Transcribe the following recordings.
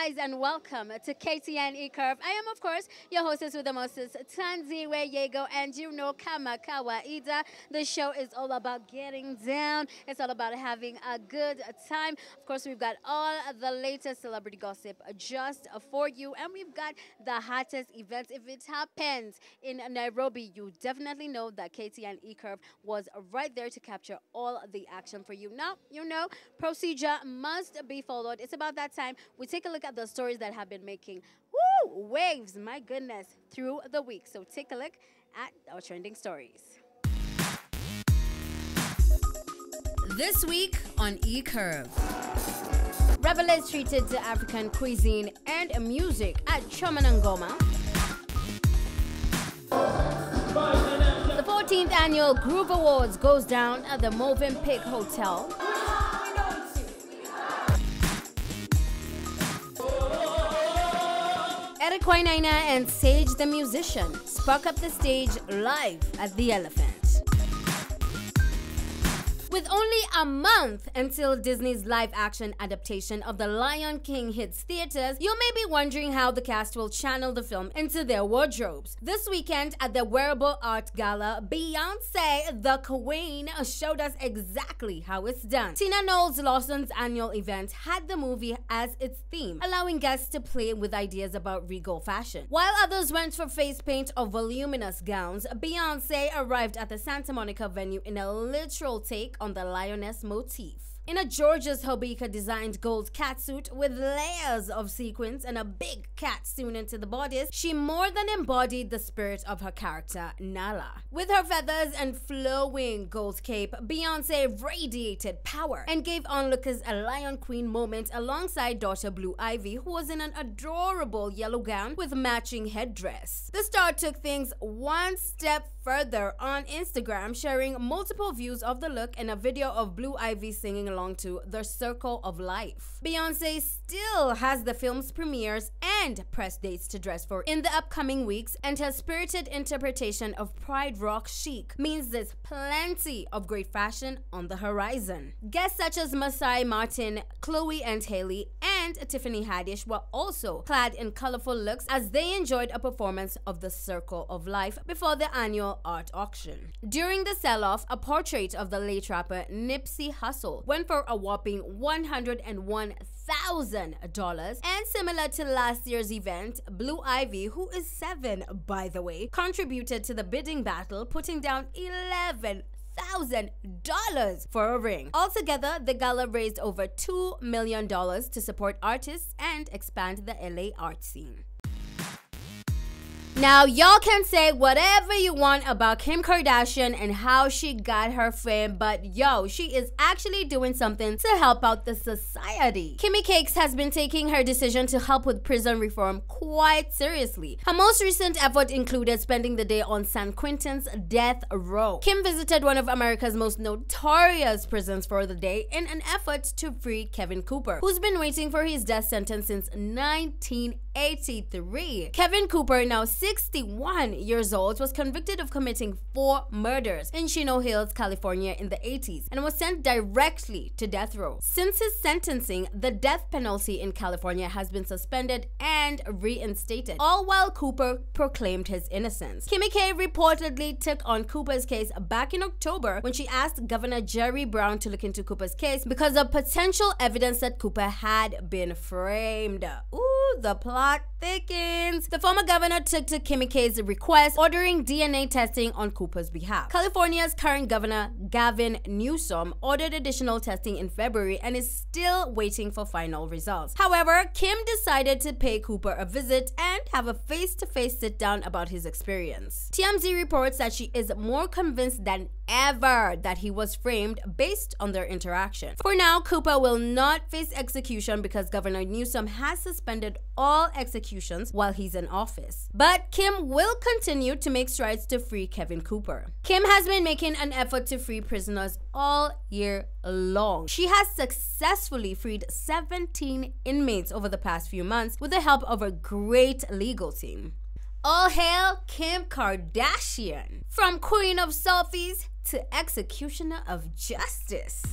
guys, and welcome to KTN E-Curve. I am, of course, your hostess with the mostest, Tanziwe Yego, and you know Kama Kawaida. The show is all about getting down. It's all about having a good time. Of course, we've got all the latest celebrity gossip just for you, and we've got the hottest events. If it happens in Nairobi, you definitely know that KTN E-Curve was right there to capture all the action for you. Now, you know, procedure must be followed. It's about that time we take a look at the stories that have been making waves, my goodness, through the week. So take a look at our trending stories. This week on E-Curve. Revelers treated to African cuisine and music at Shaman Gamma. The 14th annual Groove Awards goes down at the Movenpick Hotel. Edekwinaina and Sage the musician spark up the stage live at the Elephant. With only a month until Disney's live-action adaptation of The Lion King hits theaters, you may be wondering how the cast will channel the film into their wardrobes. This weekend at the Wearable Art Gala, Beyonce, the Queen, showed us exactly how it's done. Tina Knowles Lawson's annual event had the movie as its theme, allowing guests to play with ideas about regal fashion. While others went for face paint or voluminous gowns, Beyonce arrived at the Santa Monica venue in a literal take on the lioness motif. In a Georges Hobika-designed gold catsuit with layers of sequins and a big cat sewn into the bodice, she more than embodied the spirit of her character, Nala. With her feathers and flowing gold cape, Beyonce radiated power and gave onlookers a Lion Queen moment alongside daughter Blue Ivy, who was in an adorable yellow gown with matching headdress. The star took things one step further on Instagram, sharing multiple views of the look and a video of Blue Ivy singing along to The Circle of Life. Beyonce still has the film's premieres and press dates to dress for in the upcoming weeks, and her spirited interpretation of Pride Rock chic means there's plenty of great fashion on the horizon. Guests such as Masai Martin, Chloe and Hailey, and Tiffany Haddish were also clad in colorful looks as they enjoyed a performance of The Circle of Life before the annual art auction. During the sell-off, a portrait of the late rapper Nipsey Hussle went for a whopping $101,000, and similar to last year's event, Blue Ivy, who is 7 by the way, contributed to the bidding battle, putting down $11,000 for a ring. Altogether, the gala raised over $2 million to support artists and expand the LA art scene. Now, y'all can say whatever you want about Kim Kardashian and how she got her fame, but yo, she is actually doing something to help out the society. Kimmy Cakes has been taking her decision to help with prison reform quite seriously. Her most recent effort included spending the day on San Quentin's death row. Kim visited one of America's most notorious prisons for the day in an effort to free Kevin Cooper, who's been waiting for his death sentence since 1983. Kevin Cooper, now 61 years old, was convicted of committing 4 murders in Chino Hills, California in the 80s and was sent directly to death row. Since his sentencing, the death penalty in California has been suspended and reinstated, all while Cooper proclaimed his innocence. Kimmy K reportedly took on Cooper's case back in October when she asked Governor Jerry Brown to look into Cooper's case because of potential evidence that Cooper had been framed. Ooh, the plot thickens. The former governor took to Kimmy K's request, ordering DNA testing on Cooper's behalf. California's current governor, Gavin Newsom, ordered additional testing in February and is still waiting for final results. However, Kim decided to pay Cooper a visit and have a face-to-face sit-down about his experience. TMZ reports that she is more convinced than ever that he was framed based on their interaction. For now, Cooper will not face execution because Governor Newsom has suspended all executions while he's in office. But Kim will continue to make strides to free Kevin Cooper. Kim has been making an effort to free prisoners all year long. She has successfully freed 17 inmates over the past few months with the help of a great legal team. All hail Kim Kardashian! From Queen of Selfies to Executioner of Justice.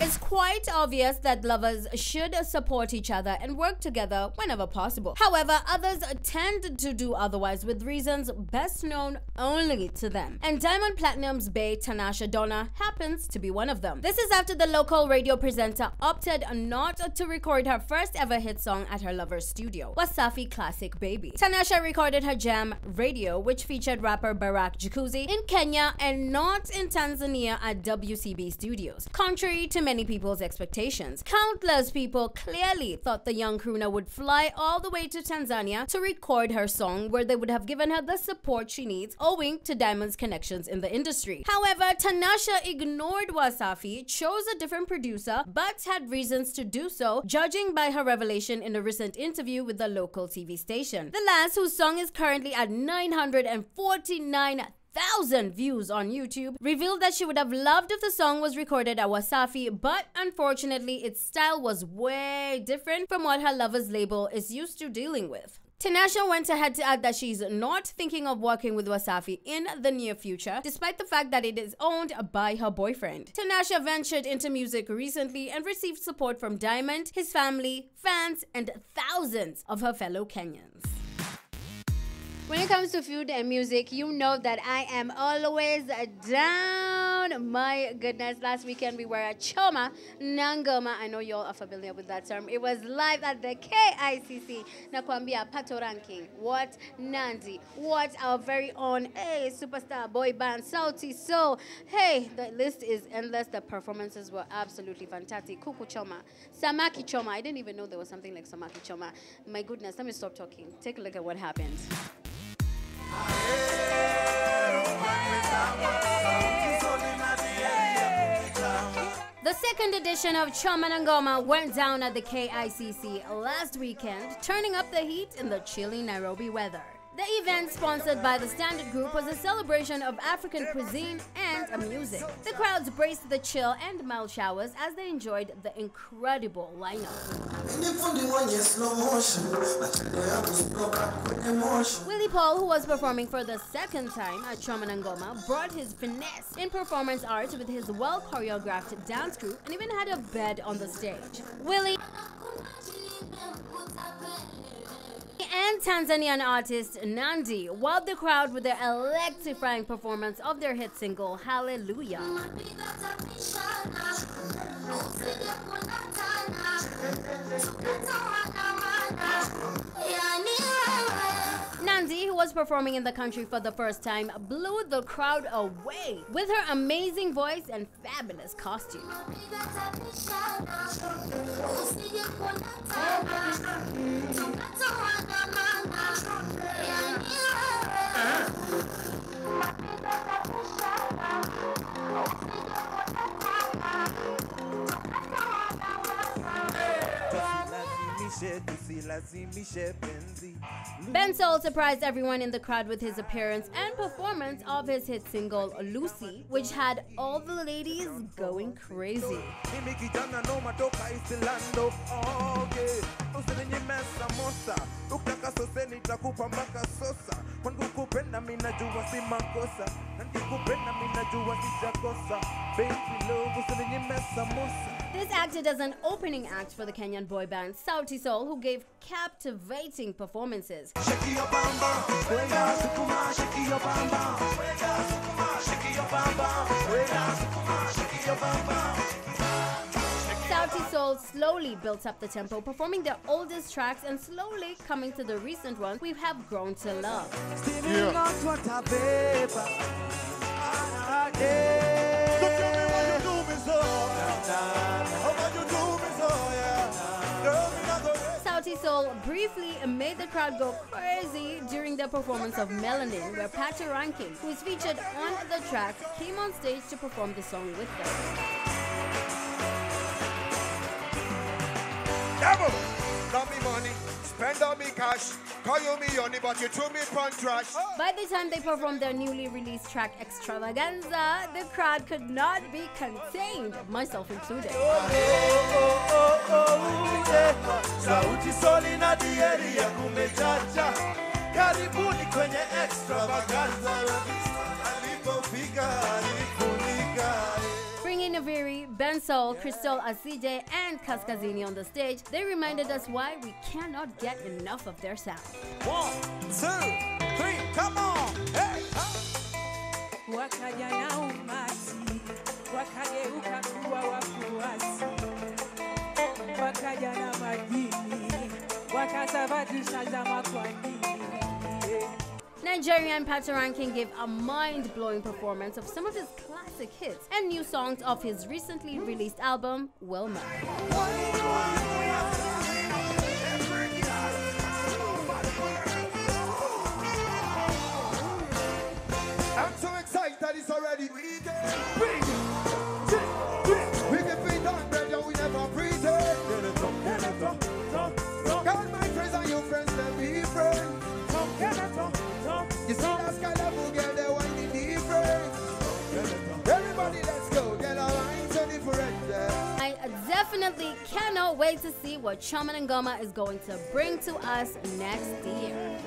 It's quite obvious that lovers should support each other and work together whenever possible. However, others tend to do otherwise with reasons best known only to them. And Diamond Platnumz bae Tanasha Donna happens to be one of them. This is after the local radio presenter opted not to record her first ever hit song at her lover's studio, Wasafi Classic Baby. Tanasha recorded her jam Radio, which featured rapper Barack Jacuzzi, in Kenya and not in Tanzania at WCB Studios, contrary to many people's expectations. Countless people clearly thought the young crooner would fly all the way to Tanzania to record her song, where they would have given her the support she needs owing to Diamond's connections in the industry. However, Tanasha ignored Wasafi, chose a different producer, but had reasons to do so, judging by her revelation in a recent interview with the local TV station. The lass, whose song is currently at 949,000 views on YouTube, revealed that she would have loved if the song was recorded at Wasafi, but unfortunately its style was way different from what her lover's label is used to dealing with. Tanasha went ahead to add that she's not thinking of working with Wasafi in the near future, despite the fact that it is owned by her boyfriend. Tanasha ventured into music recently and received support from Diamond, his family, fans, and thousands of her fellow Kenyans. When it comes to food and music, you know that I am always down. My goodness, last weekend we were at Choma, Ngoma. I know you all are familiar with that term. It was live at the KICC. Nakwambia Pato Ranking. What Nandi? What our very own superstar boy band Sauti Sol. Hey, the list is endless. The performances were absolutely fantastic. Kuku Choma, Samaki Choma. I didn't even know there was something like Samaki Choma. My goodness, let me stop talking. Take a look at what happened. The second edition of Shaman Gamma went down at the KICC last weekend, turning up the heat in the chilly Nairobi weather. The event, sponsored by the Standard Group, was a celebration of African cuisine and music. The crowds braced the chill and mild showers as they enjoyed the incredible lineup. Willie Paul, who was performing for the second time at Choma Ngoma, brought his finesse in performance art with his well-choreographed dance crew and even had a bed on the stage. Willie and Tanzanian artist Nandi wowed the crowd with their electrifying performance of their hit single, Hallelujah. Nandi, who was performing in the country for the first time, blew the crowd away with her amazing voice and fabulous costume. Ben Soul surprised everyone in the crowd with his appearance and performance of his hit single Lucy, which had all the ladies going crazy. This acted as an opening act for the Kenyan boy band Sauti Sol, who gave captivating performances. Sauti Sol slowly built up the tempo, performing their oldest tracks and slowly coming to the recent ones we have grown to love. Sauti Sol briefly made the crowd go crazy during their performance of Melanin, where Pato Ranking, who is featured on the track, came on stage to perform the song with them. Devil, love me money, spend all me cash, call you me honey, but you threw me on trash. By the time they performed their newly released track Extravaganza, the crowd could not be contained, myself included. Sauti Sol ina dieri ya kumechacha, karibuni kwenye Extravaganza, alipofika alifunika. Bringing Naviri, Bensol, Crystal Aside, and Kaskazini on the stage, they reminded us why we cannot get enough of their sound. 1, 2, 3, come on! Hey! Wakaja na umati, wakageuka kuwa wafuasi, wakaja na majini, wakasababisha zama kwa nini. Nigerian Patoranking gave a mind-blowing performance of some of his classic hits and new songs off his recently released album, Wilma. I'm so excited it's already weekend. We can feed on bread and we never pretend. God, my friends and your friends, let me friends. You see that sky level, girl, they're whining different. Everybody, let's go, get our lines so different. I definitely cannot wait to see what Shaman Gamma is going to bring to us next year.